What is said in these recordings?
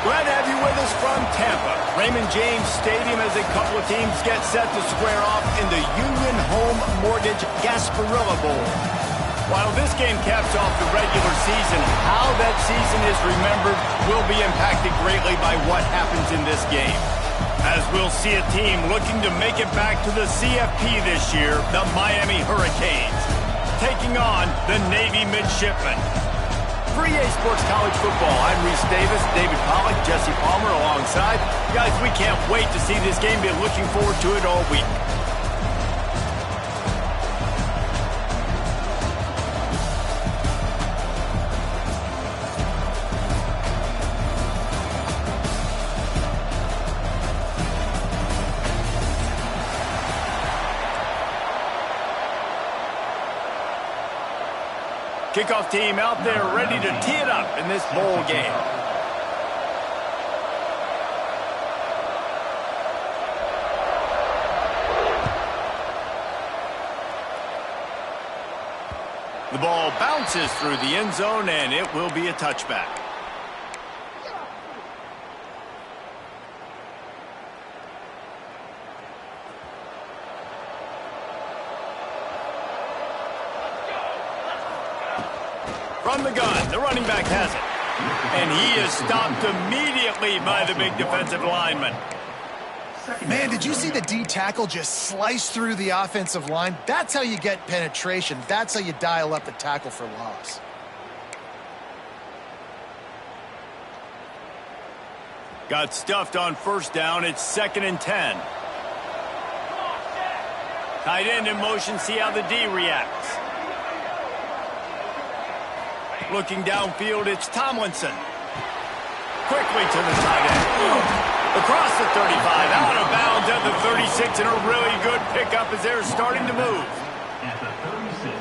Glad to have you with us from Tampa. Raymond James Stadium as a couple of teams get set to square off in the Union Home Mortgage Gasparilla Bowl. While this game caps off the regular season, how that season is remembered will be impacted greatly by what happens in this game. As we'll see a team looking to make it back to the CFP this year, the Miami Hurricanes, taking on the Navy Midshipmen. For EA Sports College Football, I'm Reese Davis, David Pollack, Jesse Palmer alongside. Guys, we can't wait to see this game. Been looking forward to it all week. Kickoff team out there ready to tee it up in this bowl game. The ball bounces through the end zone, and it will be a touchback. From the gun, the running back has it. And he is stopped immediately by the big defensive lineman. Man, did you see the D tackle just slice through the offensive line? That's how you get penetration. That's how you dial up the tackle for loss. Got stuffed on first down. It's 2nd and 10. Tight end in motion. See how the D reacts. Looking downfield, it's Tomlinson. Quickly to the tight end. Across the 35, out of bounds at the 36, and a really good pickup as they're starting to move.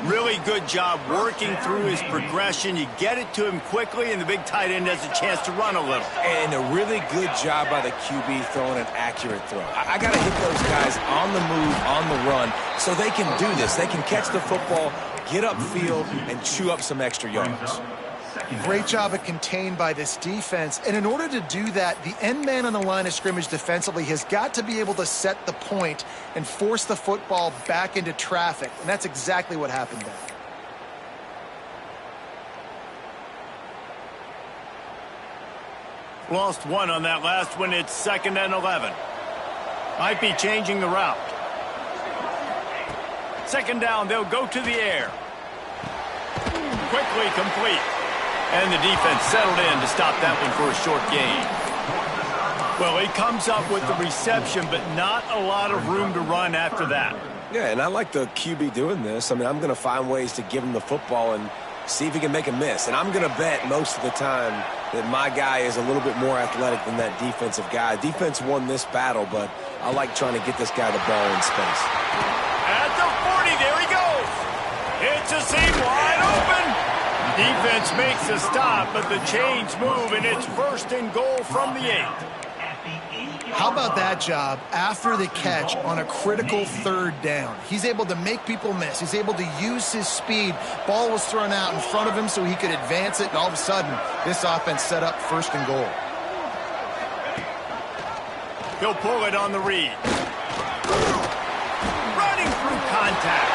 Really good job working through his progression. You get it to him quickly, and the big tight end has a chance to run a little. And a really good job by the QB throwing an accurate throw. I got to hit those guys on the move, on the run, so they can do this. They can catch the football, get upfield, and chew up some extra yards. Great job of contained by this defense. And in order to do that, the end man on the line of scrimmage defensively has got to be able to set the point and force the football back into traffic. And that's exactly what happened there. Lost one on that last one. It's 2nd and 11. Might be changing the route. 2nd down, they'll go to the air. Quickly complete. And the defense settled in to stop that one for a short gain. Well, he comes up with the reception, but not a lot of room to run after that. Yeah, and I like the QB doing this. I mean, I'm going to find ways to give him the football and see if he can make a miss. And I'm going to bet most of the time that my guy is a little bit more athletic than that defensive guy. Defense won this battle, but I like trying to get this guy the ball in space. At the 40, there he goes. It's a seam wide open. Defense makes a stop, but the chains move, and it's 1st and goal from the 8. How about that job after the catch on a critical 3rd down? He's able to make people miss. He's able to use his speed. Ball was thrown out in front of him so he could advance it, and all of a sudden, this offense set up 1st and goal. He'll pull it on the read. Running through contact.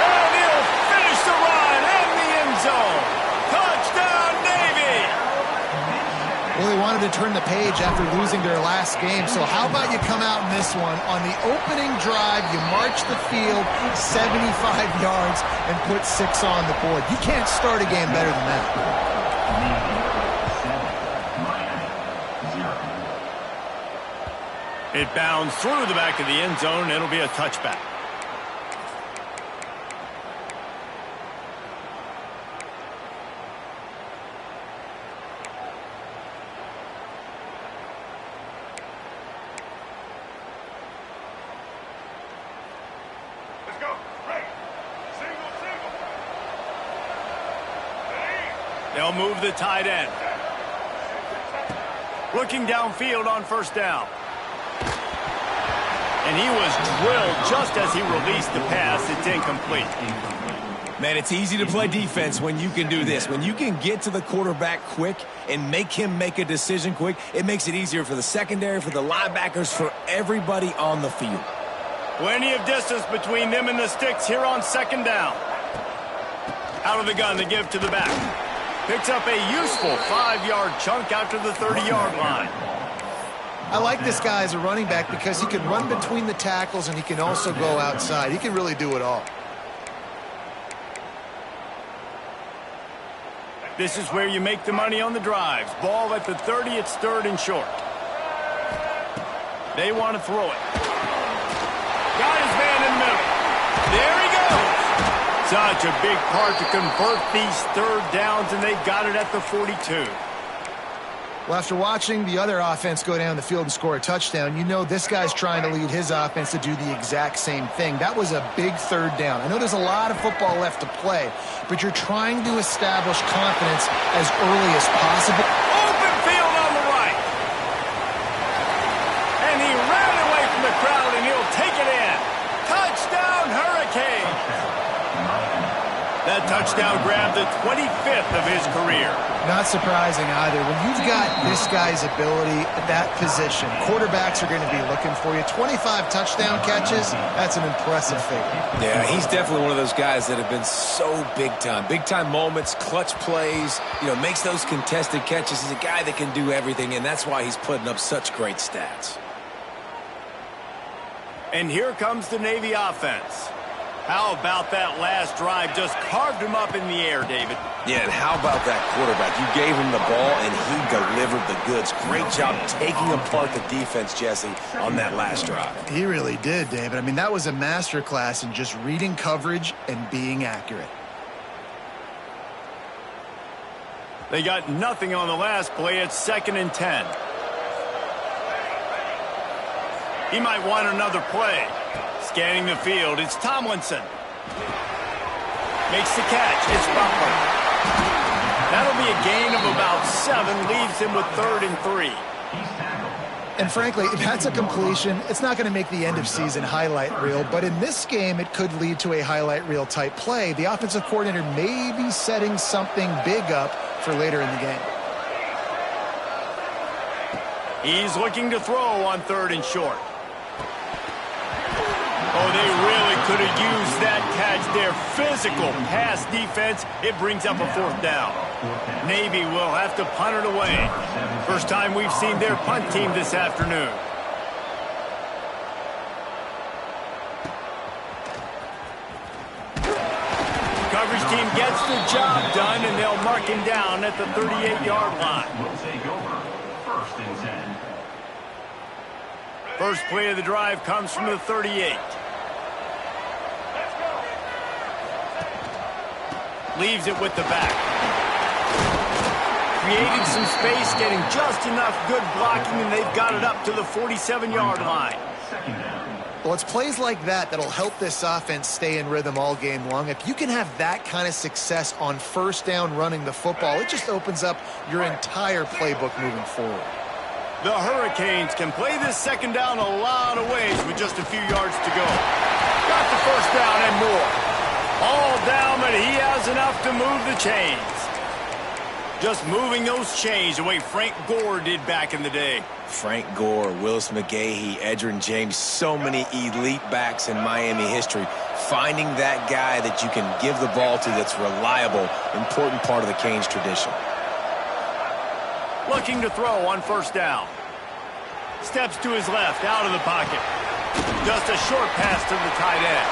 And he'll finish the run in the end zone. Touchdown, Navy! Well, they wanted to turn the page after losing their last game, so how about you come out in this one? On the opening drive, you march the field 75 yards and put 6 on the board. You can't start a game better than that. It bounds through the back of the end zone. It'll be a touchback. They'll move the tight end. Looking downfield on 1st down. And he was drilled just as he released the pass. It's incomplete. Man, it's easy to play defense when you can do this. When you can get to the quarterback quick and make him make a decision quick, it makes it easier for the secondary, for the linebackers, for everybody on the field. Plenty of distance between them and the sticks here on second down. Out of the gun to give to the back. Picks up a useful 5-yard chunk out to the 30-yard line. I like this guy as a running back because he can run between the tackles and he can also go outside. He can really do it all. This is where you make the money on the drives. Ball at the 30, it's 3rd and short. They want to throw it. Got his man in the middle. There he goes. Such a big part to convert these 3rd downs, and they've got it at the 42. Well, after watching the other offense go down the field and score a touchdown, you know this guy's trying to lead his offense to do the exact same thing. That was a big 3rd down. I know there's a lot of football left to play, but you're trying to establish confidence as early as possible. Open field on the right. And he ran away from the crowd, and he'll take it in. Touchdown, Hurricanes. That touchdown grabbed the 25th of his career. Not surprising either. When you've got this guy's ability at that position, quarterbacks are going to be looking for you. 25 touchdown catches, that's an impressive figure. Yeah, he's definitely one of those guys that have been so big time. Big time moments, clutch plays, makes those contested catches. He's a guy that can do everything, and that's why he's putting up such great stats. And here comes the Navy offense. How about that last drive? Just carved him up in the air, David. Yeah, and how about that quarterback? You gave him the ball, and he delivered the goods. Great job taking apart the defense, Jesse, on that last drive. He really did, David. I mean, that was a masterclass in just reading coverage and being accurate. They got nothing on the last play. It's 2nd and 10. He might want another play. Scanning the field, it's Tomlinson. Makes the catch, it's Butler. That'll be a gain of about 7, leaves him with 3rd and 3. And frankly, if that's a completion, it's not going to make the end-of-season highlight reel, but in this game, it could lead to a highlight reel type play. The offensive coordinator may be setting something big up for later in the game. He's looking to throw on 3rd and short. Oh, they really could have used that catch there. Physical pass defense. It brings up a 4th down. Navy will have to punt it away. First time we've seen their punt team this afternoon. Coverage team gets the job done, and they'll mark him down at the 38-yard line. Will take over. 1st and 10. First play of the drive comes from the 38. Leaves it with the back. Creating some space, getting just enough good blocking, and they've got it up to the 47-yard line. Well, it's plays like that that'll help this offense stay in rhythm all game long. If you can have that kind of success on 1st down running the football, it just opens up your entire playbook moving forward. The Hurricanes can play this 2nd down a lot of ways with just a few yards to go. Got the 1st down and more. All down, but he has enough to move the chains. Just moving those chains the way Frank Gore did back in the day. Frank Gore, Willis McGahee, Edgerrin James, so many elite backs in Miami history. Finding that guy that you can give the ball to that's reliable, important part of the Canes tradition. Looking to throw on 1st down. Steps to his left, out of the pocket. Just a short pass to the tight end.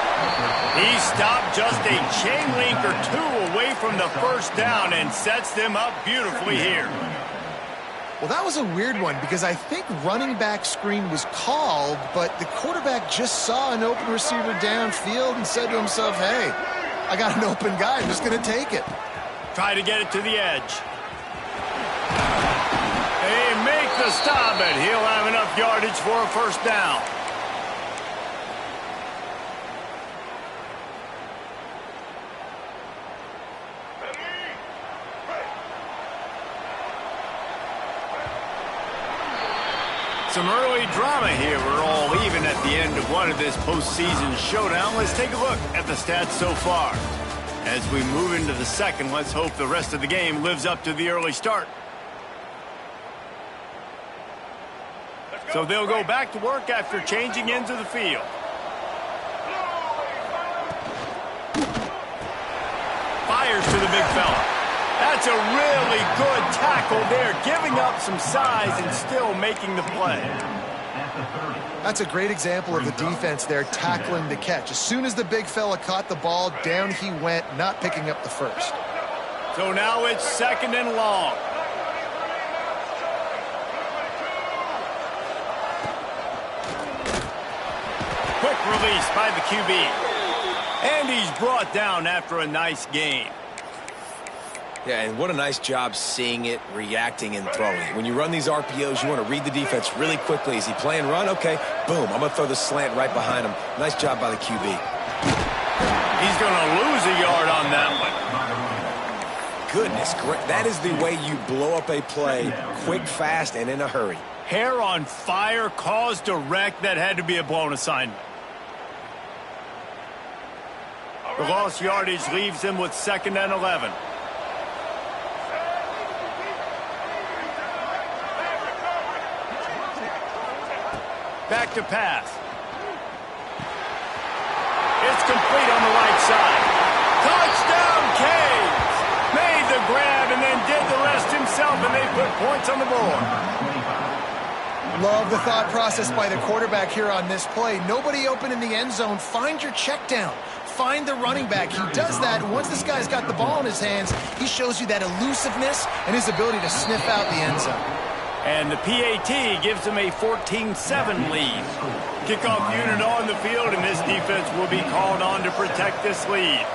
He stopped just a chain link or 2 away from the 1st down and sets them up beautifully here. Well, that was a weird one because I think running back screen was called, but the quarterback just saw an open receiver downfield and said to himself, hey, I got an open guy. I'm just going to take it. Try to get it to the edge. They make the stop, and he'll have enough yardage for a 1st down. Some early drama here. We're all even at the end of one of this postseason showdown. Let's take a look at the stats so far. As we move into the second, let's hope the rest of the game lives up to the early start. So they'll go back to work after changing into the field. Fires to the big fella. That's a really good tackle there, giving up some size and still making the play. That's a great example of the defense there tackling the catch. As soon as the big fella caught the ball, down he went, not picking up the first. So now it's 2nd and long. Quick release by the QB. And he's brought down after a nice gain. Yeah, and what a nice job seeing it, reacting, and throwing it. When you run these RPOs, you want to read the defense really quickly. Is he playing run? Okay, boom. I'm going to throw the slant right behind him. Nice job by the QB. He's going to lose a yard on that one. Goodness, great. That is the way you blow up a play, quick, fast, and in a hurry. Hair on fire, caused a wreck. That had to be a blown assignment. The lost yardage leaves him with 2nd and 11. Back to pass. It's complete on the right side. Touchdown, Canes! Made the grab and then did the rest himself, and they put points on the board. Love the thought process by the quarterback here on this play. Nobody open in the end zone. Find your check down. Find the running back. He does that. Once this guy's got the ball in his hands, he shows you that elusiveness and his ability to sniff out the end zone. And the PAT gives him a 14-7 lead. Kickoff unit on the field, and this defense will be called on to protect this lead.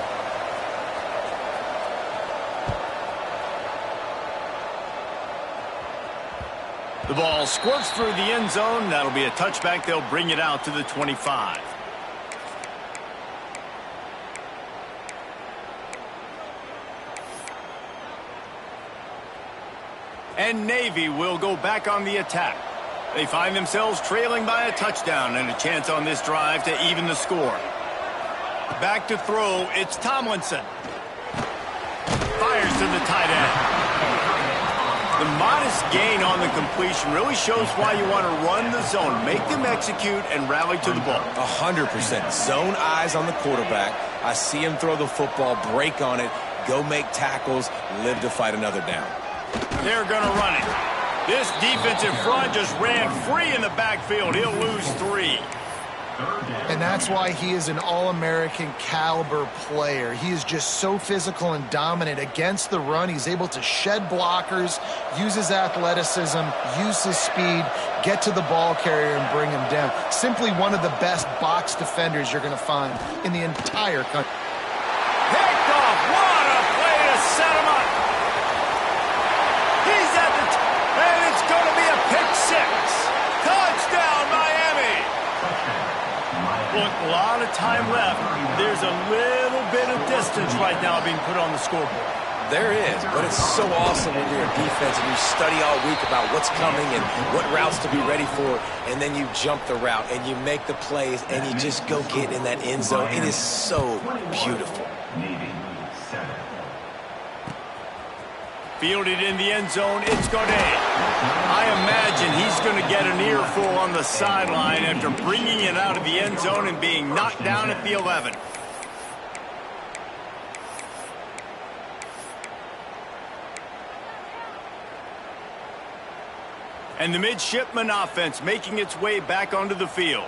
The ball squirts through the end zone. That'll be a touchback. They'll bring it out to the 25. And Navy will go back on the attack. They find themselves trailing by a touchdown and a chance on this drive to even the score. Back to throw, it's Tomlinson. Fires to the tight end. The modest gain on the completion really shows why you want to run the zone. Make them execute and rally to the ball. 100%. Zone eyes on the quarterback. I see him throw the football, break on it, go make tackles, live to fight another down. They're going to run it. This defensive front just ran free in the backfield. He'll lose 3. And that's why he is an All-American caliber player. He is just so physical and dominant against the run. He's able to shed blockers, use his athleticism, use his speed, get to the ball carrier and bring him down. Simply one of the best box defenders you're going to find in the entire country. Picked off. What a play to set him up. He's at the and it's going to be a pick 6. Touchdown, Miami. Look, a lot of time left. There's a little bit of distance right now being put on the scoreboard. There is, but it's so awesome when you're a defense and you study all week about what's coming and what routes to be ready for, and then you jump the route and you make the plays and you just go get in that end zone. It is so beautiful. Fielded in the end zone, it's Godet. I imagine he's going to get an earful on the sideline after bringing it out of the end zone and being knocked down at the 11. And the midshipman offense making its way back onto the field.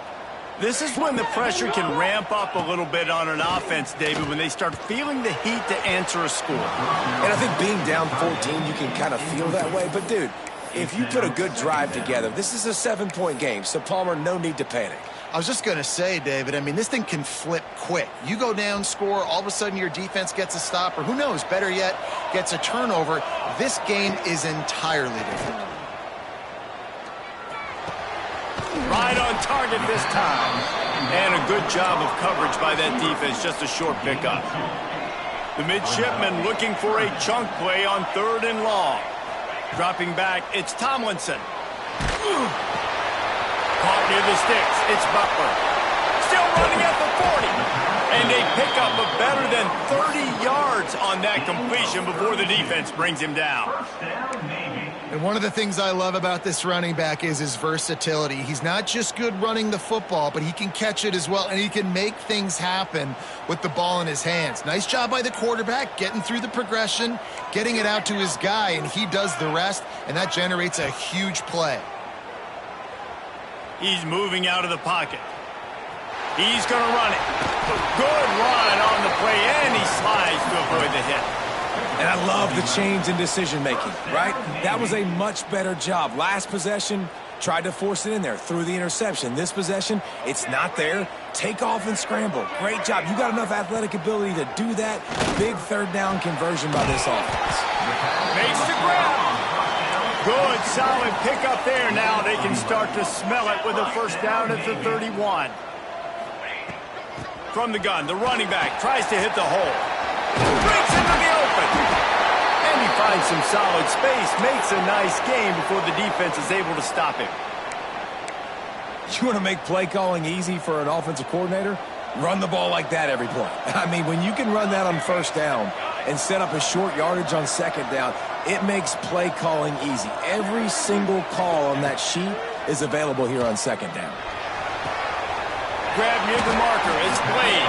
This is when the pressure can ramp up a little bit on an offense, David, when they start feeling the heat to answer a score. And I think being down 14, you can kind of feel that way. But, dude, if you put a good drive together, this is a 7-point game. So, Palmer, no need to panic. I was just going to say, David, I mean, this thing can flip quick. You go down, score, all of a sudden your defense gets a stop, or who knows, better yet, gets a turnover. This game is entirely different. Right on target this time. And a good job of coverage by that defense, just a short pickup. The midshipman looking for a chunk play on 3rd and long. Dropping back, it's Tomlinson. Caught near the sticks, it's Butler. Still running at the 40. And they pick up a better than 30 yards on that completion before the defense brings him down. And one of the things I love about this running back is his versatility. He's not just good running the football, but he can catch it as well, and he can make things happen with the ball in his hands. Nice job by the quarterback, getting through the progression, getting it out to his guy, and he does the rest, and that generates a huge play. He's moving out of the pocket. He's going to run it. Good run on the play, and he slides to avoid the hit. And I love the change in decision-making, right? That was a much better job. Last possession, tried to force it in there, threw the interception. This possession, it's not there. Take off and scramble. Great job. You got enough athletic ability to do that. Big third down conversion by this offense. Makes the grab. Good, solid pickup there. Now they can start to smell it with a first down at the 31. From the gun, the running back tries to hit the hole. Breaks into the open. And he finds some solid space, makes a nice game before the defense is able to stop him. You want to make play calling easy for an offensive coordinator? Run the ball like that every play. I mean, when you can run that on first down and set up a short yardage on second down, it makes play calling easy. Every single call on that sheet is available here on second down. Grab near the marker. It's played.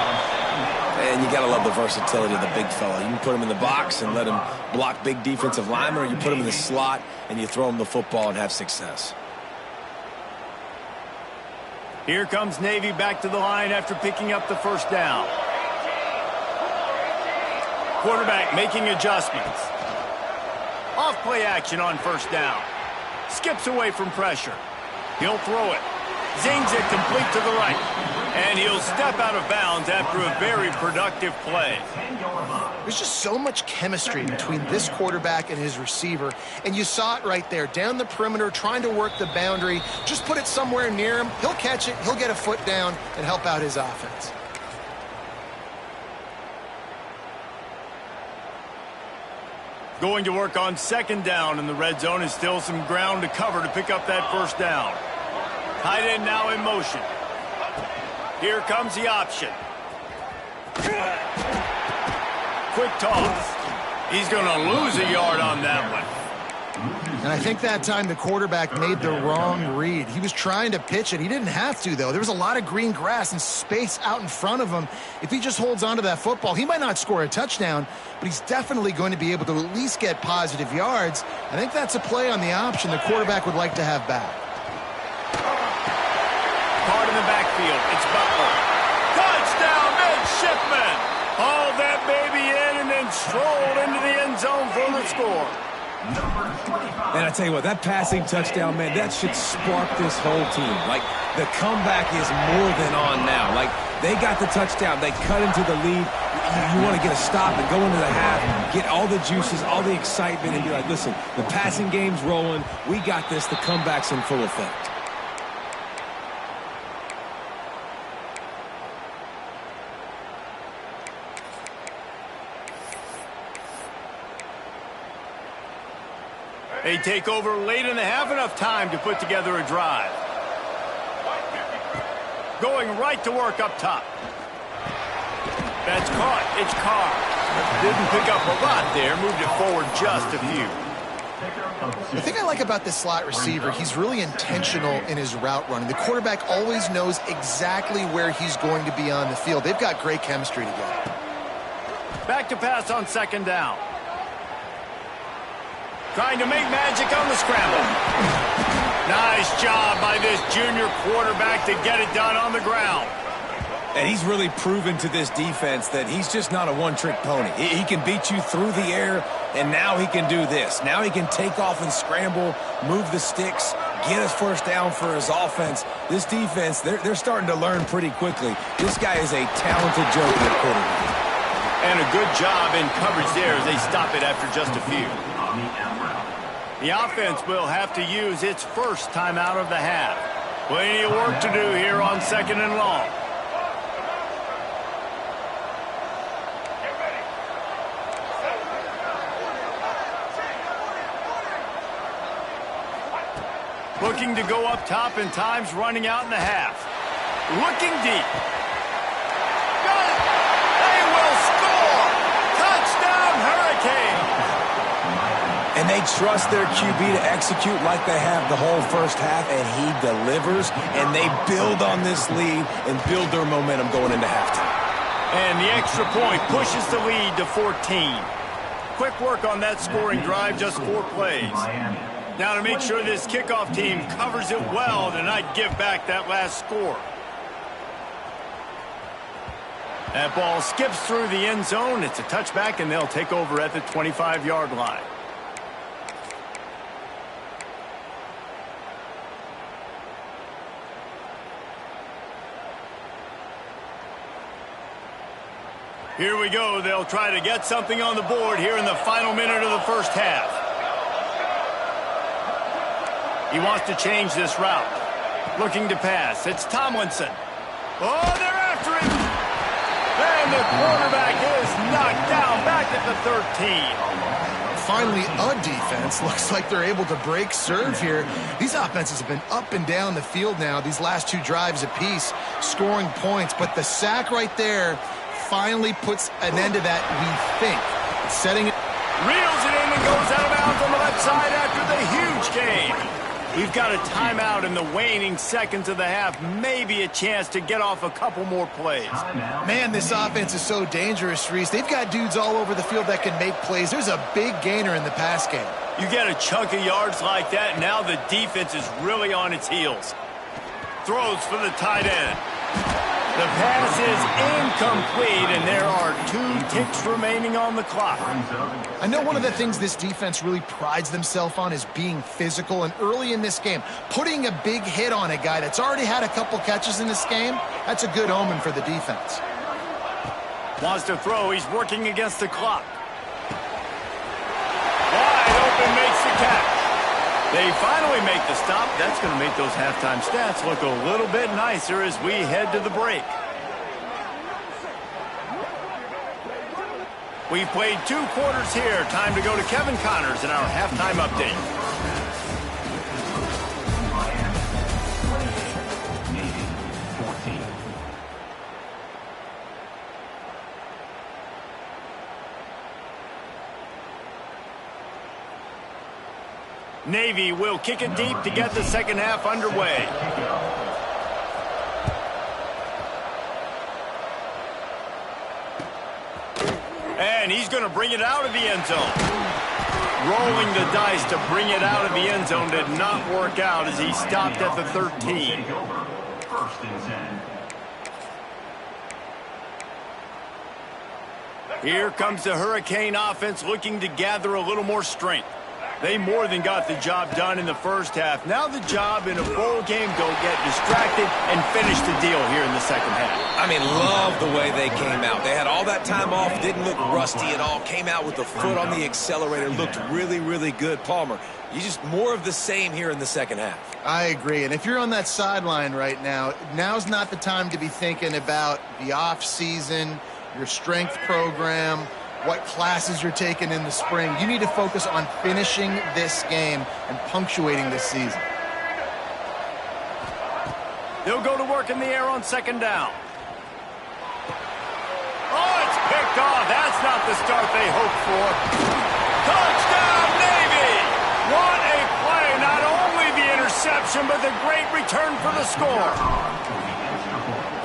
And you got to love the versatility of the big fella. You can put him in the box and let him block big defensive linemen, or you put him in the slot and you throw him the football and have success. Here comes Navy back to the line after picking up the first down. Quarterback making adjustments. Off play action on first down. Skips away from pressure. He'll throw it. Zings it complete to the right. And he'll step out of bounds after a very productive play. There's just so much chemistry between this quarterback and his receiver, and you saw it right there, down the perimeter, trying to work the boundary. Just put it somewhere near him. He'll catch it, he'll get a foot down, and help out his offense. Going to work on second down in the red zone, is still some ground to cover to pick up that first down. Tight end now in motion. Here comes the option. Quick toss. He's going to lose a yard on that one. And I think that time the quarterback made the wrong read. He was trying to pitch it. He didn't have to, though. There was a lot of green grass and space out in front of him. If he just holds on to that football, he might not score a touchdown, but he's definitely going to be able to at least get positive yards. I think that's a play on the option the quarterback would like to have back. Card in the backfield. It's Butler. Touchdown, midshipman. Hauled that baby in and then strolled into the end zone for the score. And I tell you what, that passing touchdown, man, that should spark this whole team. Like, the comeback is more than on now. Like, they got the touchdown. They cut into the lead. You want to get a stop and go into the half, get all the juices, all the excitement, and be like, listen, the passing game's rolling. We got this. The comeback's in full effect. They take over late in the half, enough time to put together a drive. Going right to work up top. That's caught. It's Carr. Didn't pick up a lot there. Moved it forward just a few. The thing I like about this slot receiver, he's really intentional in his route running. The quarterback always knows exactly where he's going to be on the field. They've got great chemistry together. Back to pass on second down. Trying to make magic on the scramble. Nice job by this junior quarterback to get it done on the ground. And he's really proven to this defense that he's just not a one-trick pony. He can beat you through the air, and now he can do this. Now he can take off and scramble, move the sticks, get us first down for his offense. This defense, they're starting to learn pretty quickly. This guy is a talented joker at quarterback. And a good job in coverage there as they stop it after just a few. The offense will have to use its first timeout of the half. Plenty of work to do here on second and long. Looking to go up top, and time's running out in the half. Looking deep. Got it! And they trust their QB to execute like they have the whole first half, and he delivers, and they build on this lead and build their momentum going into halftime. And the extra point pushes the lead to 14. Quick work on that scoring drive, just 4 plays. Now to make sure this kickoff team covers it well to not give back that last score. That ball skips through the end zone. It's a touchback, and they'll take over at the 25-yard line. Here we go. They'll try to get something on the board here in the final minute of the first half. He wants to change this route. Looking to pass. It's Tomlinson. Oh, they're after him. And the quarterback is knocked down back at the 13. Finally, a defense. Looks like they're able to break serve here. These offenses have been up and down the field now, these last 2 drives apiece, scoring points. But the sack right there finally puts an end to that, we think. Setting it. Reels it in and goes out of bounds on the left side after the huge gain. We've got a timeout in the waning seconds of the half. Maybe a chance to get off a couple more plays. Man, this offense is so dangerous, Reese. They've got dudes all over the field that can make plays. There's a big gainer in the pass game. You get a chunk of yards like that, now the defense is really on its heels. Throws for the tight end. The pass is incomplete, and there are 2 ticks remaining on the clock. I know one of the things this defense really prides themselves on is being physical, and early in this game, putting a big hit on a guy that's already had a couple catches in this game, that's a good omen for the defense. Wants to throw. He's working against the clock. Wide open, makes the catch. They finally make the stop. That's going to make those halftime stats look a little bit nicer as we head to the break. We've played 2 quarters here. Time to go to Kevin Connors in our halftime update. Navy will kick it deep to get the second half underway. And he's going to bring it out of the end zone. Rolling the dice to bring it out of the end zone did not work out as he stopped at the 13. First and 10. Here comes the Hurricane offense looking to gather a little more strength. They more than got the job done in the first half. Now the job in a bowl game, go get distracted and finish the deal here in the second half. I mean, love the way they came out. They had all that time off, didn't look rusty at all, came out with the foot on the accelerator, looked really, really good. Palmer, you just more of the same here in the second half. I agree, and if you're on that sideline right now, now's not the time to be thinking about the off season, your strength program, what classes you're taking in the spring. You need to focus on finishing this game and punctuating this season. They'll go to work in the air on second down. Oh, it's picked off. That's not the start they hoped for. Touchdown, Navy! What a play. Not only the interception, but the great return for the score.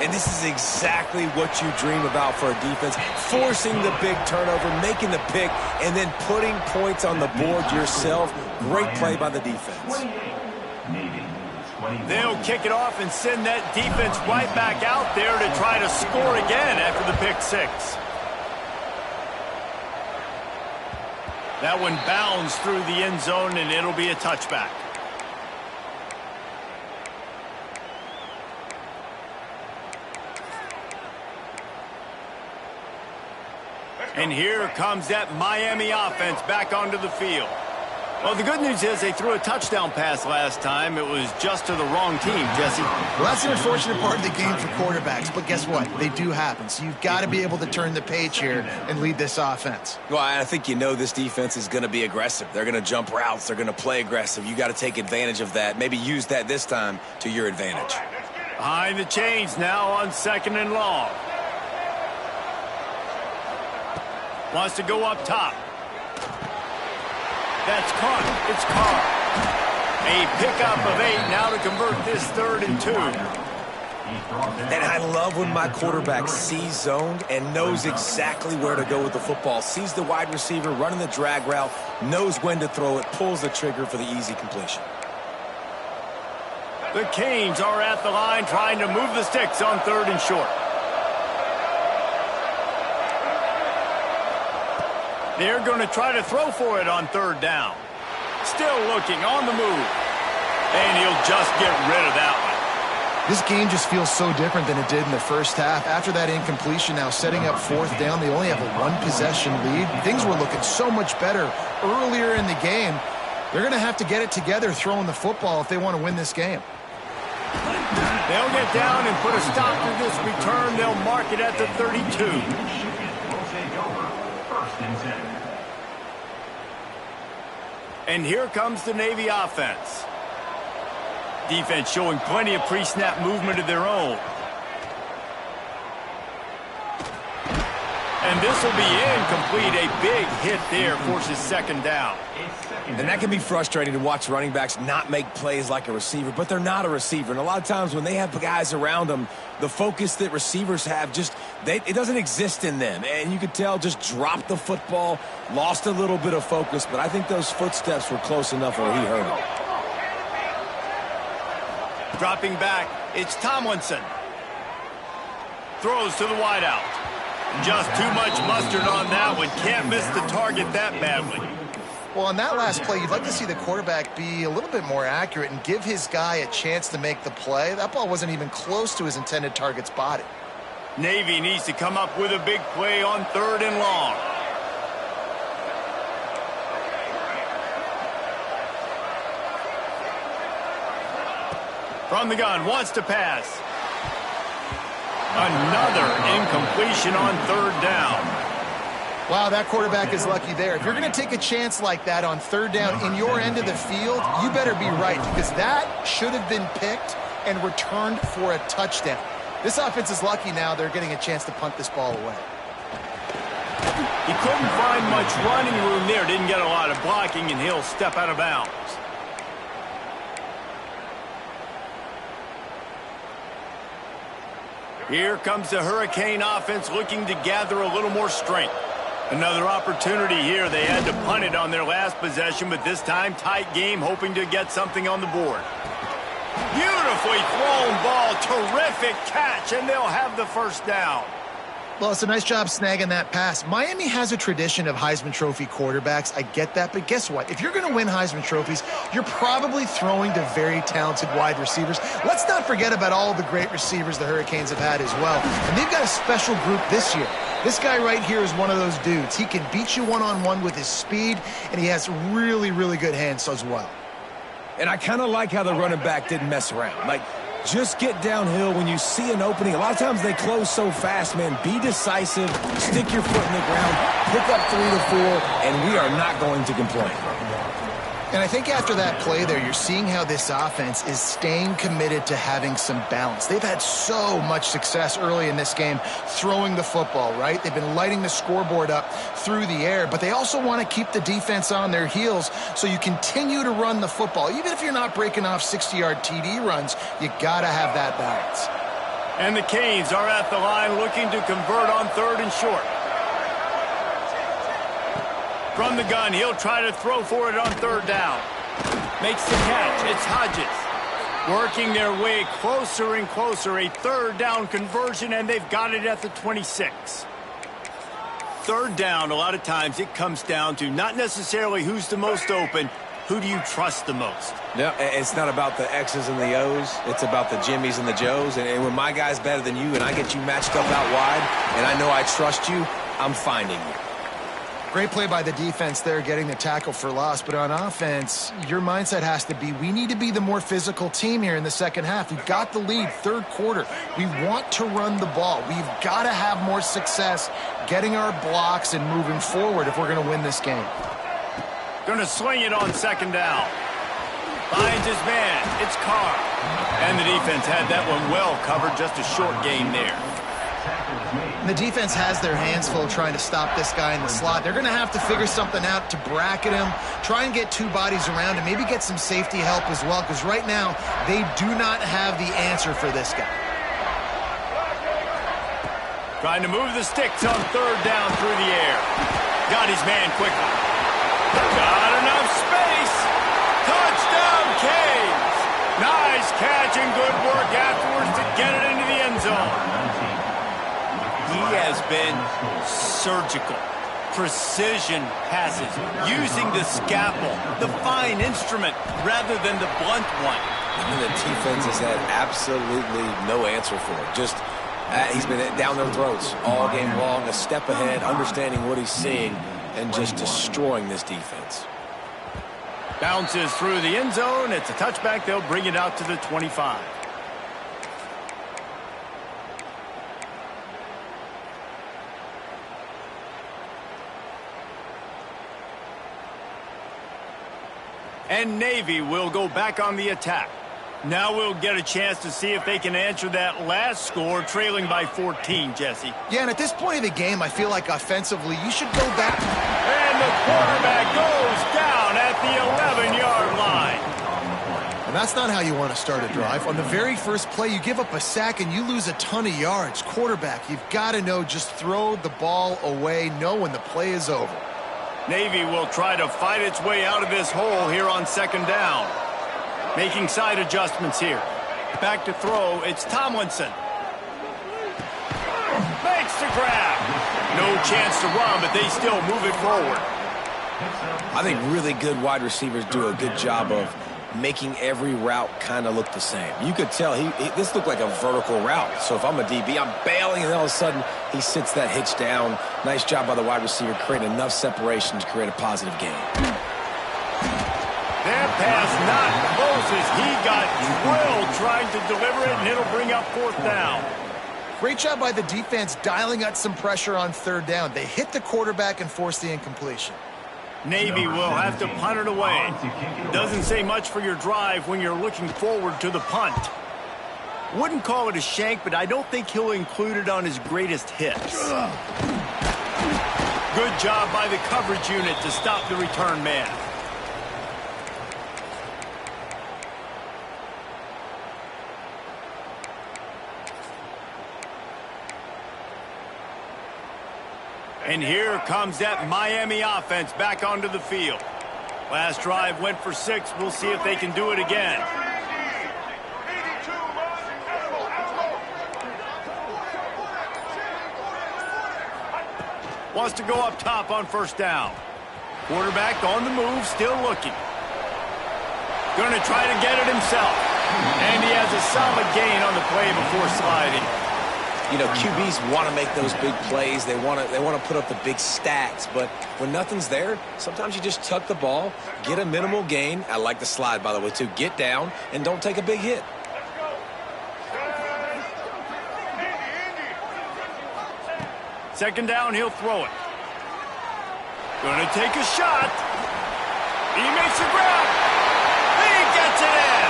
And this is exactly what you dream about for a defense, forcing the big turnover, making the pick, and then putting points on the board yourself. Great play by the defense. They'll kick it off and send that defense right back out there to try to score again after the pick 6. That one bounds through the end zone, and it'll be a touchback. And here comes that Miami offense back onto the field. Well, the good news is they threw a touchdown pass last time. It was just to the wrong team, Jesse. Well, that's the unfortunate part of the game for quarterbacks, but guess what? They do happen. So you've got to be able to turn the page here and lead this offense. Well, I think you know this defense is going to be aggressive. They're going to jump routes. They're going to play aggressive. You got to take advantage of that. Maybe use that this time to your advantage. Behind the chains now on second and long. Wants to go up top. That's caught. It's Carr. A pickup of 8 now to convert this 3rd and 2. And I love when my quarterback sees zone and knows exactly where to go with the football. Sees the wide receiver running the drag route, knows when to throw it, pulls the trigger for the easy completion. The Canes are at the line trying to move the sticks on 3rd and short. They're going to try to throw for it on 3rd down. Still looking on the move. And he'll just get rid of that one. This game just feels so different than it did in the first half. After that incompletion, now setting up 4th down, they only have a 1-possession lead. Things were looking so much better earlier in the game. They're going to have to get it together throwing the football if they want to win this game. They'll get down and put a stop to this return. They'll mark it at the 32. And here comes the Navy offense. Defense showing plenty of pre-snap movement of their own. And this will be incomplete. A big hit there forces 2nd down. And that can be frustrating to watch running backs not make plays like a receiver, but they're not a receiver. And a lot of times when they have guys around them, the focus that receivers have it doesn't exist in them. And you could tell just dropped the football, lost a little bit of focus, but I think those footsteps were close enough where he heard them. Dropping back, it's Tomlinson. Throws to the wideout. Just too much mustard on that one. Can't miss the target that badly. Well, on that last play, you'd like to see the quarterback be a little bit more accurate and give his guy a chance to make the play. That ball wasn't even close to his intended target's body. Navy needs to come up with a big play on 3rd and long. From the gun, wants to pass. Another incompletion on 3rd down. Wow, that quarterback is lucky there. If you're going to take a chance like that on 3rd down in your end of the field, you better be right, because that should have been picked and returned for a touchdown. This offense is lucky now they're getting a chance to punt this ball away. He couldn't find much running room there. Didn't get a lot of blocking, and he'll step out of bounds. Here comes the Hurricane offense looking to gather a little more strength. Another opportunity here. They had to punt it on their last possession, but this time tight game, hoping to get something on the board. Beautifully thrown ball. Terrific catch, and they'll have the 1st down. Well, it's a nice job snagging that pass. Miami has a tradition of Heisman Trophy quarterbacks. I get that, but guess what? If you're going to win Heisman Trophies, you're probably throwing to very talented wide receivers. Let's not forget about all the great receivers the Hurricanes have had as well. And they've got a special group this year. This guy right here is one of those dudes. He can beat you one-on-one with his speed, and he has really, really good hands as well. And I kind of like how the running back didn't mess around. Like, just get downhill when you see an opening. A lot of times they close so fast, man. Be decisive, stick your foot in the ground, pick up 3 to 4, and we are not going to complain. And I think after that play there, you're seeing how this offense is staying committed to having some balance. They've had so much success early in this game throwing the football, right? They've been lighting the scoreboard up through the air, but they also want to keep the defense on their heels, so you continue to run the football. Even if you're not breaking off 60-yard TD runs, you got to have that balance. And the Canes are at the line looking to convert on 3rd and short. From the gun, he'll try to throw for it on 3rd down. Makes the catch. It's Hodges. Working their way closer and closer. A 3rd down conversion, and they've got it at the 26. 3rd down, a lot of times it comes down to not necessarily who's the most open, who do you trust the most? Yeah, it's not about the X's and the O's. It's about the Jimmys and the Joes. And when my guy's better than you and I get you matched up out wide and I know I trust you, I'm finding you. Great play by the defense there, getting the tackle for loss. But on offense, your mindset has to be, we need to be the more physical team here in the second half. We've got the lead, 3rd quarter. We want to run the ball. We've got to have more success getting our blocks and moving forward if we're going to win this game. Going to swing it on 2nd down. Finds his man. It's Carr. And the defense had that one well covered. Just a short gain there. And the defense has their hands full trying to stop this guy in the slot. They're going to have to figure something out to bracket him, try and get two bodies around and maybe get some safety help as well, because right now they do not have the answer for this guy. Trying to move the sticks on third down through the air. Got his man quickly. Got enough space. Touchdown, Canes. Nice catch and good work afterwards to get it into the end zone. He has been surgical. Precision passes, using the scalpel, the fine instrument, rather than the blunt one. And the defense has had absolutely no answer for it. Just, he's been down their throats all game long, a step ahead, understanding what he's seeing, and just destroying this defense. Bounces through the end zone. It's a touchback. They'll bring it out to the 25. And Navy will go back on the attack. Now we'll get a chance to see if they can answer that last score, trailing by 14, Jesse. Yeah, and at this point of the game, I feel like offensively, you should go back. And the quarterback goes down at the 11-yard line. And that's not how you want to start a drive. On the very first play, you give up a sack and you lose a ton of yards. Quarterback, you've got to know, just throw the ball away, know when the play is over. Navy will try to fight its way out of this hole here on second down. Making side adjustments here. Back to throw, it's Tomlinson. Makes the grab. No chance to run, but they still move it forward. I think really good wide receivers do a good job of making every route kind of look the same. You could tell this looked like a vertical route. So if I'm a DB, I'm bailing, and all of a sudden he sits that hitch down. Nice job by the wide receiver, creating enough separation to create a positive gain. That pass not close as he got drilled trying to deliver it, and it'll bring up fourth down. Great job by the defense dialing up some pressure on third down. They hit the quarterback and forced the incompletion. Navy will have to punt it away. Doesn't say much for your drive when you're looking forward to the punt. Wouldn't call it a shank, but I don't think he'll include it on his greatest hits. Good job by the coverage unit to stop the return man. And here comes that Miami offense back onto the field. Last drive went for 6. We'll see if they can do it again. Wants to go up top on first down. Quarterback on the move, still looking. Going to try to get it himself. And he has a solid gain on the play before sliding. You know, QBs want to make those big plays. They want to put up the big stats. But when nothing's there, sometimes you just tuck the ball, get a minimal gain. I like the slide, by the way, too. Get down and don't take a big hit. Second down, he'll throw it. Going to take a shot. He makes a grab. He gets it in.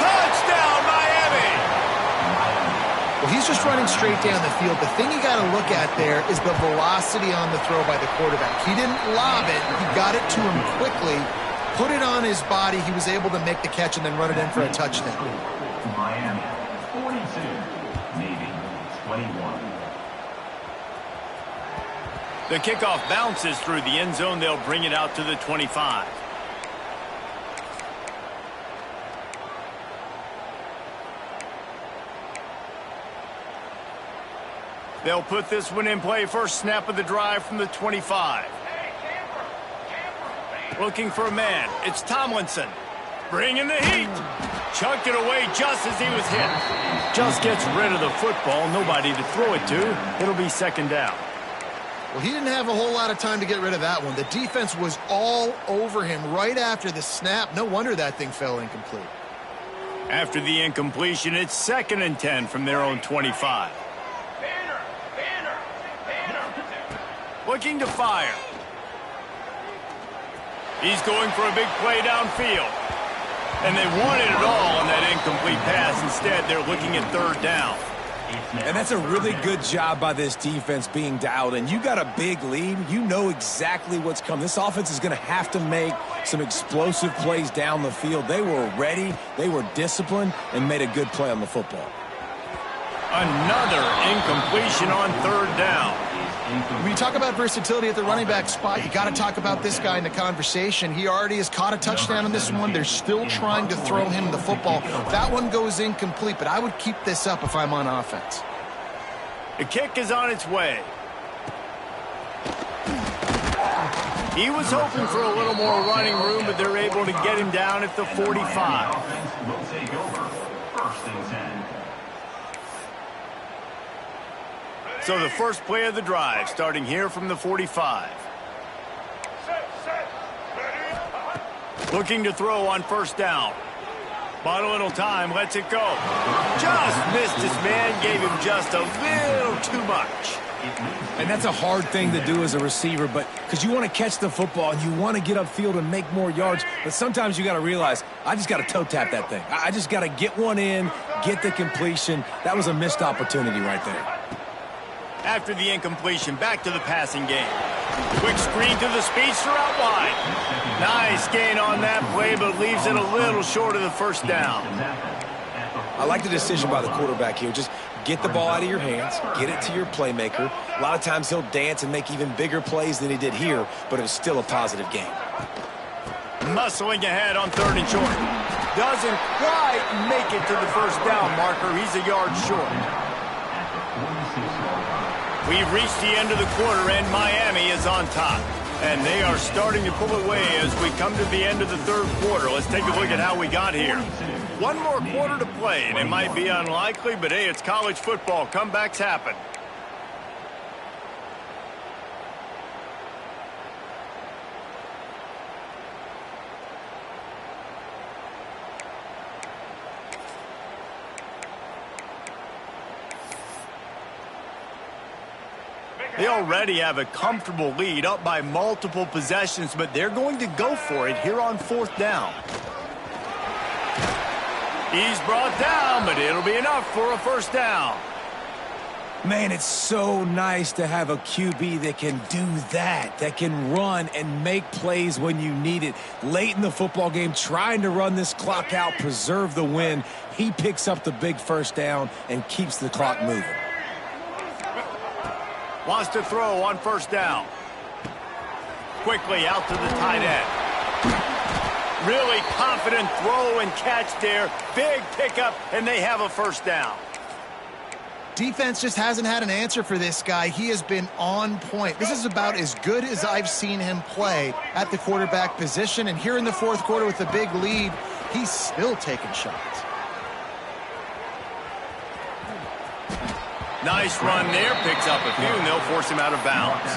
Touchdown, Miami. Well, he's just running straight down the field. The thing you got to look at there is the velocity on the throw by the quarterback. He didn't lob it. He got it to him quickly, put it on his body. He was able to make the catch and then run it in for a touchdown. Miami, 42. Navy, 21. The kickoff bounces through the end zone. They'll bring it out to the 25. They'll put this one in play. First snap of the drive from the 25. Looking for a man. It's Tomlinson. Bringing the heat. Chucked it away just as he was hit. Just gets rid of the football. Nobody to throw it to. It'll be second down. Well, he didn't have a whole lot of time to get rid of that one. The defense was all over him right after the snap. No wonder that thing fell incomplete. After the incompletion, it's 2nd and 10 from their own 25. Looking to fire. He's going for a big play downfield. And they wanted it all on that incomplete pass. Instead, they're looking at third down. And that's a really good job by this defense being dialed in. You got a big lead. You know exactly what's coming. This offense is going to have to make some explosive plays down the field. They were ready, they were disciplined, and made a good play on the football. Another incompletion on third down. When you talk about versatility at the running back spot, you got to talk about this guy in the conversation. He already has caught a touchdown on this one. They're still trying to throw him the football. That one goes incomplete, but I would keep this up if I'm on offense. The kick is on its way. He was hoping for a little more running room, but they're able to get him down at the 45. Will take over. First and 10. So the first play of the drive, starting here from the 45. Looking to throw on first down. Bought a little time, lets it go. Just missed his man, gave him just a little too much. And that's a hard thing to do as a receiver, but because you want to catch the football and you want to get upfield and make more yards, but sometimes you got to realize, I just got to toe tap that thing. I just got to get one in, get the completion. That was a missed opportunity right there. After the incompletion, back to the passing game. Quick screen to the speedster out wide. Nice gain on that play, but leaves it a little short of the first down. I like the decision by the quarterback here. Just get the ball out of your hands, get it to your playmaker. A lot of times he'll dance and make even bigger plays than he did here, but it was still a positive game. Muscling ahead on third and short. Doesn't quite make it to the first down marker. He's a yard short. We've reached the end of the quarter, and Miami is on top. And they are starting to pull away as we come to the end of the third quarter. Let's take a look at how we got here. One more quarter to play, and it might be unlikely, but hey, it's college football. Comebacks happen. They already have a comfortable lead, up by multiple possessions, but they're going to go for it here on fourth down. He's brought down, but it'll be enough for a first down. Man, it's so nice to have a QB that can do that can run and make plays when you need it. Late in the football game, trying to run this clock out, preserve the win. He picks up the big first down and keeps the clock moving. Wants to throw on first down. Quickly out to the tight end. Really confident throw and catch there. Big pickup, and they have a first down. Defense just hasn't had an answer for this guy. He has been on point. This is about as good as I've seen him play at the quarterback position. And here in the fourth quarter with a big lead, he's still taking shots. Nice run there. Picks up a few, and they'll force him out of bounds.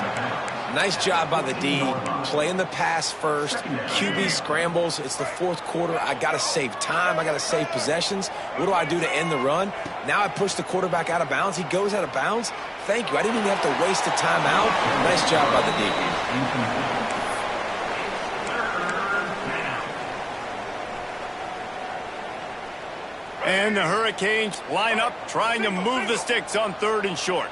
Nice job by the D, playing the pass first. QB scrambles. It's the fourth quarter. I got to save time. I got to save possessions. What do I do to end the run? Now I push the quarterback out of bounds. He goes out of bounds. Thank you. I didn't even have to waste a timeout. Nice job by the D. And the Hurricanes line up, trying to move the sticks on third and short.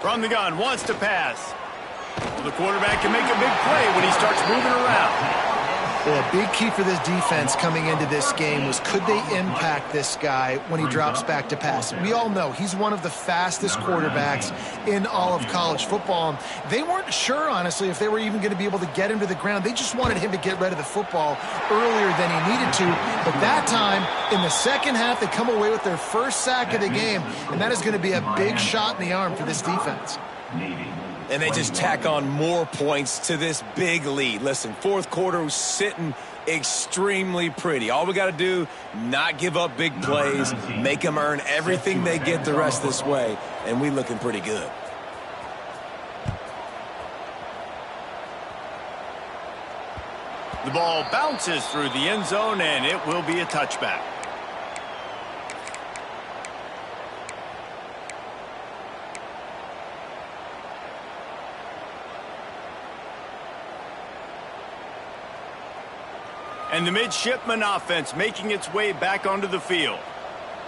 From the gun, wants to pass. The quarterback can make a big play when he starts moving around. Well, a big key for this defense coming into this game was, could they impact this guy when he drops back to pass? We all know he's one of the fastest quarterbacks in all of college football. They weren't sure, honestly, if they were even going to be able to get him to the ground. They just wanted him to get rid of the football earlier than he needed to. But that time, in the second half, they come away with their first sack of the game, and that is going to be a big shot in the arm for this defense. And they just tack on more points to this big lead. Listen, fourth quarter was sitting extremely pretty. All we got to do, not give up big plays, make them earn everything they get the rest of this way, and we looking pretty good. The ball bounces through the end zone, and it will be a touchback. And the midshipman offense making its way back onto the field.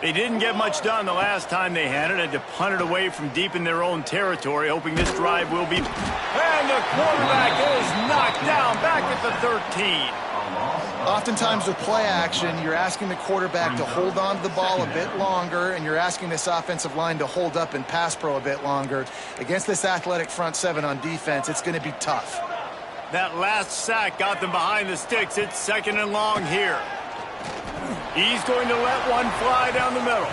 They didn't get much done the last time they had it. Had to punt it away from deep in their own territory, hoping this drive will be... And the quarterback is knocked down back at the 13. Oftentimes with play action, you're asking the quarterback to hold on to the ball a bit longer, and you're asking this offensive line to hold up and pass pro a bit longer. Against this athletic front seven on defense, it's going to be tough. That last sack got them behind the sticks. It's 2nd and long here. He's going to let one fly down the middle.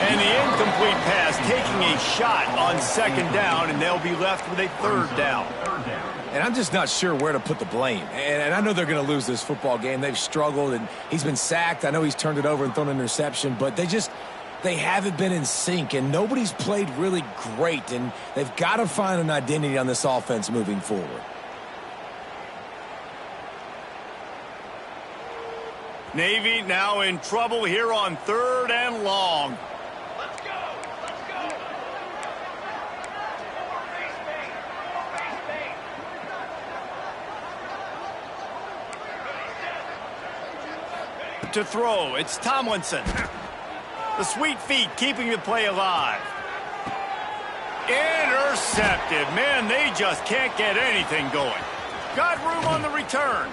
And the incomplete pass taking a shot on 2nd down, and they'll be left with a 3rd down. And I'm just not sure where to put the blame. And I know they're going to lose this football game. They've struggled, and he's been sacked. I know he's turned it over and thrown an interception, but they haven't been in sync, and nobody's played really great, and they've got to find an identity on this offense moving forward. Navy now in trouble here on 3rd and long. Let's go! Let's go! To throw, it's Tomlinson. The sweet feet keeping the play alive. Intercepted. Man, they just can't get anything going. Got room on the return.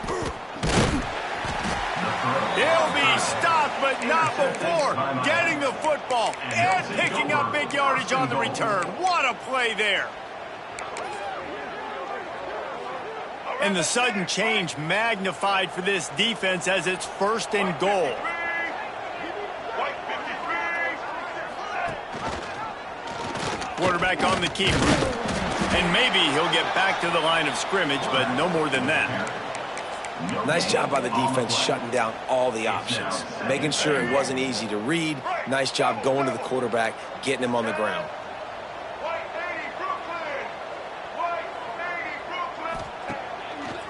He'll be stopped, but not before getting the football and picking up big yardage on the return. What a play there. And the sudden change magnified for this defense as it's 1st and goal. Quarterback on the keeper. And maybe he'll get back to the line of scrimmage, but no more than that. Nice job by the defense shutting down all the options, making sure it wasn't easy to read. Nice job going to the quarterback, getting him on the ground.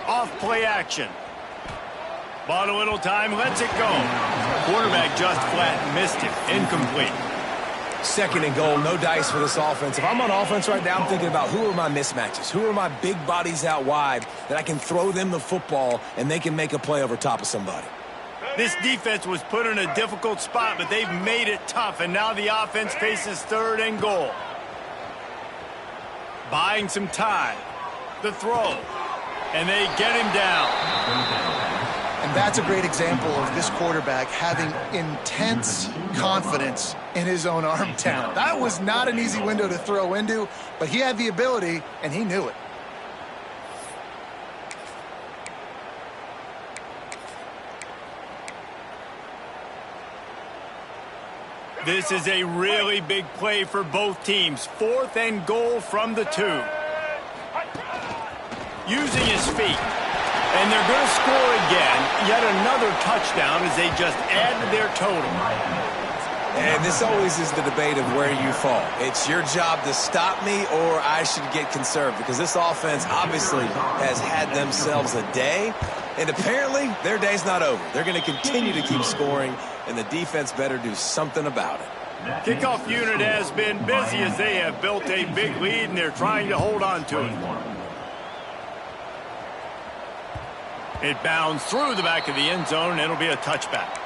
Off play action. Bought a little time, lets it go. Quarterback just flat missed it. Incomplete. 2nd and goal, no dice for this offense. If I'm on offense right now, I'm thinking about who are my mismatches? Who are my big bodies out wide that I can throw them the football and they can make a play over top of somebody? This defense was put in a difficult spot, but they've made it tough, and now the offense faces 3rd and goal. Buying some time. The throw. And they get him down. And that's a great example of this quarterback having intense confidence in his own arm talent. That was not an easy window to throw into, but he had the ability, and he knew it. This is a really big play for both teams. 4th and goal from the 2. Using his feet. And they're going to score again. Yet another touchdown as they just add to their total. And this always is the debate of where you fall. It's your job to stop me or I should get conserved, because this offense obviously has had themselves a day, and apparently their day's not over. They're going to continue to keep scoring, and the defense better do something about it. Kickoff unit has been busy as they have built a big lead, and they're trying to hold on to it. It bounds through the back of the end zone, and it'll be a touchback.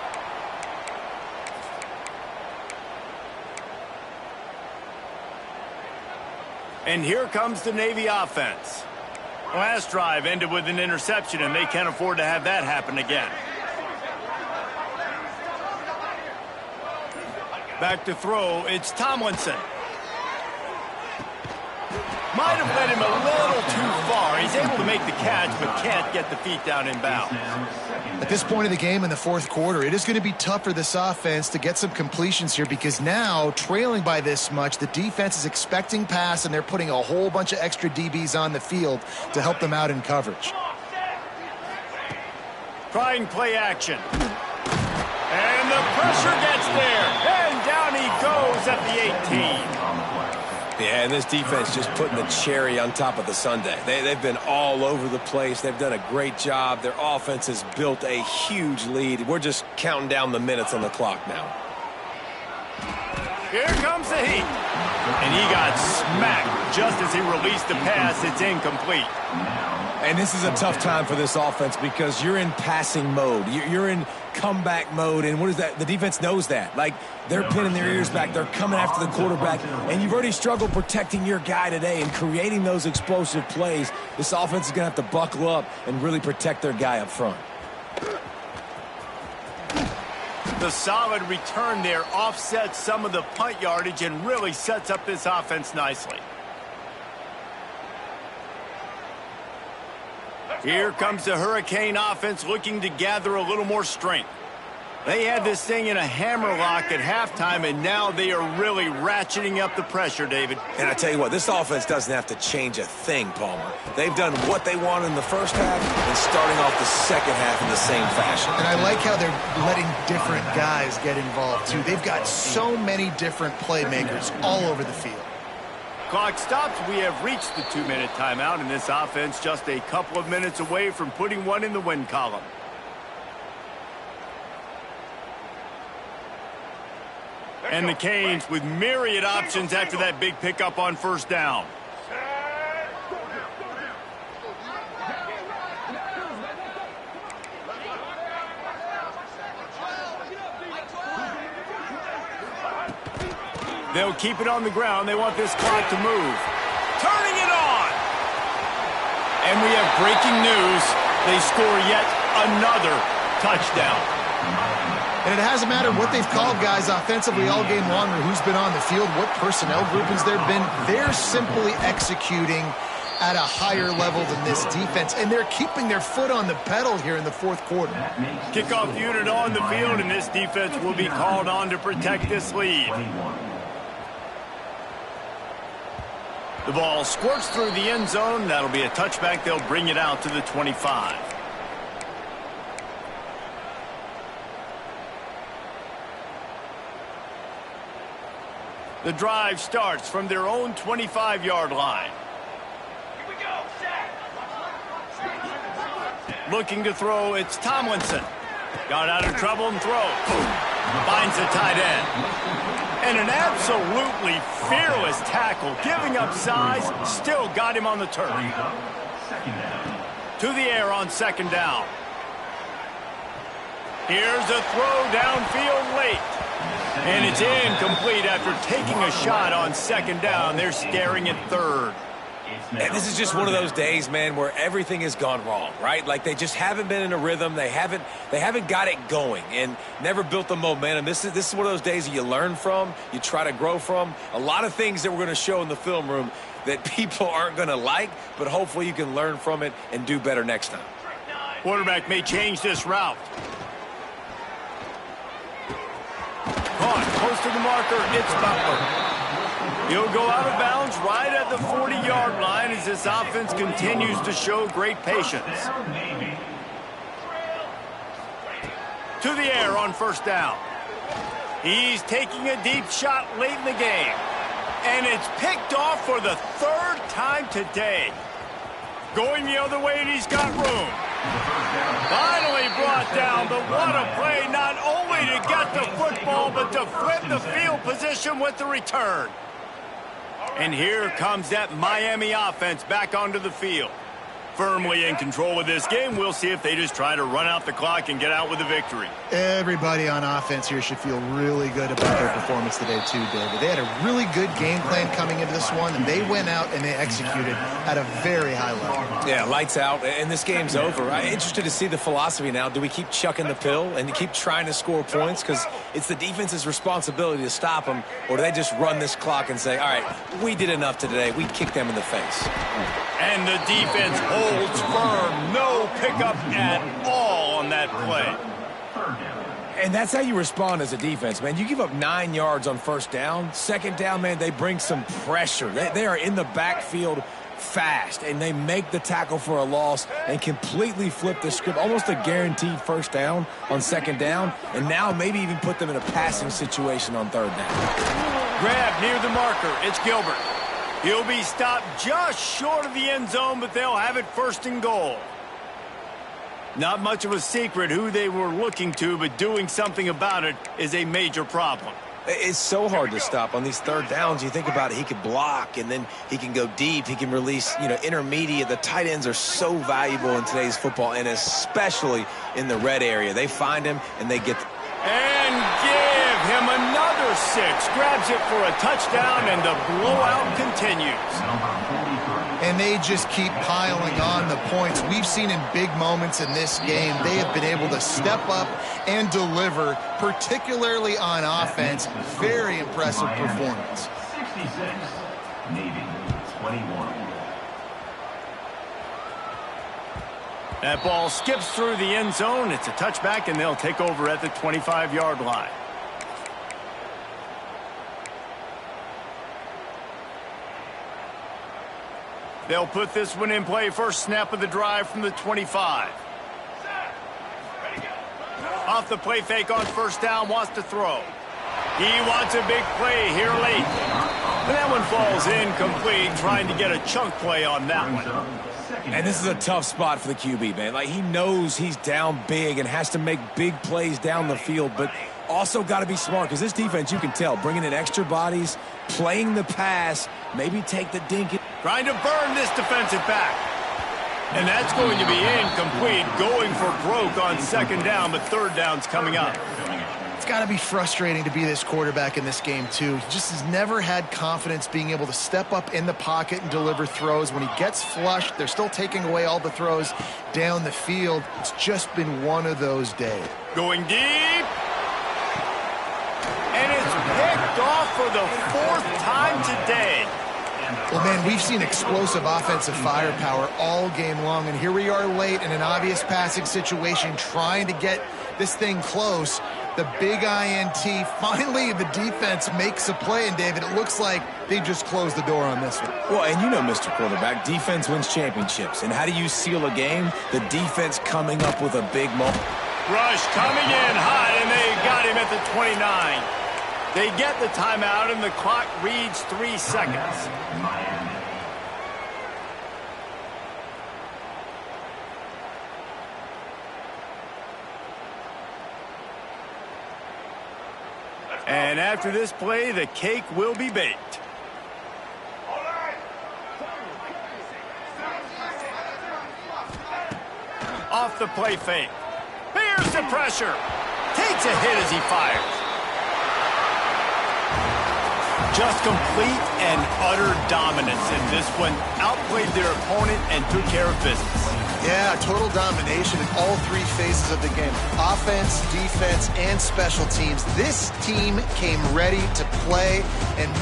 And here comes the Navy offense. Last drive ended with an interception, and they can't afford to have that happen again. Back to throw, it's Tomlinson. Might have led him a little too far. He's able to make the catch, but can't get the feet down in bounds. At this point of the game in the 4th quarter, it is going to be tough for this offense to get some completions here, because now, trailing by this much, the defense is expecting pass, and they're putting a whole bunch of extra DBs on the field to help them out in coverage. Trying play action. And the pressure gets there. And down he goes at the 18. Yeah, and this defense just putting the cherry on top of the sundae. They've been all over the place. They've done a great job. Their offense has built a huge lead. We're just counting down the minutes on the clock now. Here comes the heat. And he got smacked just as he released the pass, it's incomplete. And this is a tough time for this offense because you're in passing mode. You're in comeback mode, and what is that? The defense knows that. Like, they're pinning their ears back. They're coming after the quarterback, and you've already struggled protecting your guy today and creating those explosive plays. This offense is going to have to buckle up and really protect their guy up front. The solid return there offsets some of the punt yardage and really sets up this offense nicely. Here comes the Hurricane offense looking to gather a little more strength. They had this thing in a hammerlock at halftime, and now they are really ratcheting up the pressure, David. And I tell you what, this offense doesn't have to change a thing, Palmer. They've done what they want in the first half and starting off the second half in the same fashion. And I like how they're letting different guys get involved, too. They've got so many different playmakers all over the field. Clock stops. We have reached the 2-minute timeout, and this offense just a couple of minutes away from putting one in the win column. And the Canes with myriad options after that big pickup on first down. They'll keep it on the ground. They want this clock to move. Turning it on! And we have breaking news. They score yet another touchdown. And it hasn't mattered what they've called guys offensively all game long or who's been on the field, what personnel groupings there have been. They're simply executing at a higher level than this defense, and they're keeping their foot on the pedal here in the fourth quarter. Kickoff unit on the field, and this defense will be called on to protect this lead. The ball squirts through the end zone. That'll be a touchback. They'll bring it out to the 25. The drive starts from their own 25-yard line. Here we go, set. Looking to throw, it's Tomlinson. Got out of trouble and throws. Finds the tight end. And an absolutely fearless tackle, giving up size, still got him on the turf. To the air on second down. Here's a throw downfield late. And it's incomplete after taking a shot on second down. They're staring at third. And this is just one of those days, man, where everything has gone wrong, right? Like they just haven't been in a rhythm. They haven't got it going and never built the momentum. This is one of those days that you learn from, you try to grow from. A lot of things that we're going to show in the film room that people aren't going to like, but hopefully you can learn from it and do better next time. Quarterback may change this route. Caught close to the marker, it's Butler. He'll go out of bounds right at the 40-yard line as this offense continues to show great patience. To the air on first down. He's taking a deep shot late in the game. And it's picked off for the third time today. Going the other way, and he's got room. Finally brought down, but what a play, not only to get the football, but to flip the field position with the return. And here comes that Miami offense back onto the field. Firmly in control of this game. We'll see if they just try to run out the clock and get out with a victory. Everybody on offense here should feel really good about their performance today too, David. They had a really good game plan coming into this one, and they went out and they executed at a very high level. Yeah, lights out, and this game's over. I'm interested to see the philosophy now. Do we keep chucking the pill and keep trying to score points because it's the defense's responsibility to stop them, or do they just run this clock and say, all right, we did enough today. We kicked them in the face. And the defense holds firm. No pickup at all on that play. And that's how you respond as a defense, man. You give up 9 yards on first down. Second down, man, they bring some pressure. They are in the backfield fast, and they make the tackle for a loss and completely flip the script. Almost a guaranteed first down on second down, and now maybe even put them in a passing situation on third down. Grab near the marker. It's Gilbert. He'll be stopped just short of the end zone, but they'll have it first and goal. Not much of a secret who they were looking to, but doing something about it is a major problem. It's so hard to stop on these third downs. You think about it, he could block, and then he can go deep. He can release, intermediate. The tight ends are so valuable in today's football, and especially in the red area. They find him, and they get... And give him another 6. Grabs it for a touchdown, and the blowout continues. And they just keep piling on the points. We've seen in big moments in this game, they have been able to step up and deliver, particularly on offense. Very impressive performance. 66, Navy 21. That ball skips through the end zone. It's a touchback, and they'll take over at the 25-yard line. They'll put this one in play. First snap of the drive from the 25. Off the play fake on first down, wants to throw. He wants a big play here late. And that one falls incomplete, trying to get a chunk play on that one. And this is a tough spot for the QB, man. Like, he knows he's down big and has to make big plays down the field, but also got to be smart, because this defense, you can tell, bringing in extra bodies, playing the pass, maybe take the dink. Trying to burn this defensive back. And that's going to be incomplete, going for broke on second down, but third down's coming up. It's got to be frustrating to be this quarterback in this game, too. He just has never had confidence being able to step up in the pocket and deliver throws. When he gets flushed, they're still taking away all the throws down the field. It's just been one of those days. Going deep. And it's picked off for the 4th time today. Well, man, we've seen explosive offensive firepower all game long, and here we are late in an obvious passing situation trying to get this thing close. The big INT, finally the defense makes a play, and David, it looks like they just closed the door on this one. Well, and Mr. Quarterback, defense wins championships. And how do you seal a game? The defense coming up with a big moment. Rush coming in hot, and they got him at the 29. They get the timeout, and the clock reads 3 seconds. And after this play, the cake will be baked. Off the play fake. Here's the pressure. Takes a hit as he fires. Just complete and utter dominance in this one. Outplayed their opponent and took care of business. Yeah, total domination in all 3 phases of the game. Offense, defense, and special teams. This team came ready to play and